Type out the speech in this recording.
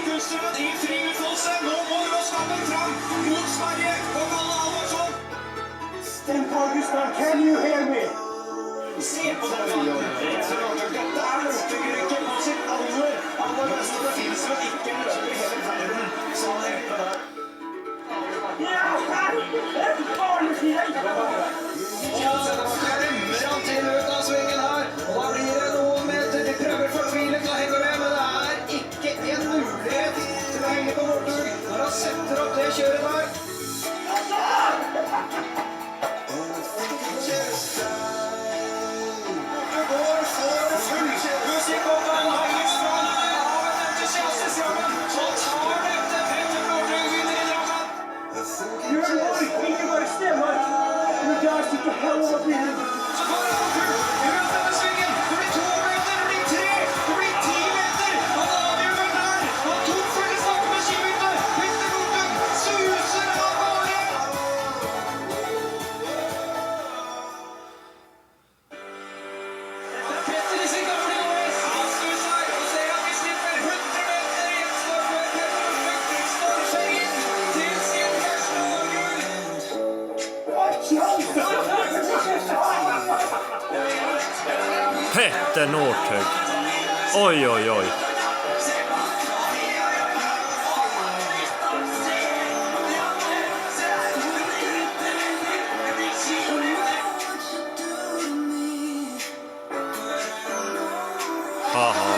kunstneren i fri utfoldelse. Nå må råskapen fram mot Sverige og Kalle Alvarsson. Sten Augustin, can you hear me? Se på det, Petter Northug. Dette Northug-rykken på sitt aller beste. Det finnes vel ikke en løper i hele verden som han hjelper der. Ja, her! En farlig side! Remmer han til ut av svingen her, og da blir det noen meter. De prøver fortvilet til å henge med, men det er ikke en mulighet til å henge på Northug når han setter opp det kjøret der. Det går for fullt. Musikkoppen har gitt fra av en entusiastisk Drammen. Så tar dette Petter Northug vinner i Drammen. You're right, ikke bare stemmer. You guys took the hell out of me. Så får han fullt rundt denne svingen. Det blir 2 meter, det blir 3, det blir 10 meter. Han avgjør der. Han tok fulle snakker med skibytte. Petter Northug suser av gårde. Petter i sin gamle OS. Han suser, og ser at vi slipper 100 meter gjenstår før Petter Northug står seg inn til sin første gull. Petter Northug. Oi, oi, oi. Haha.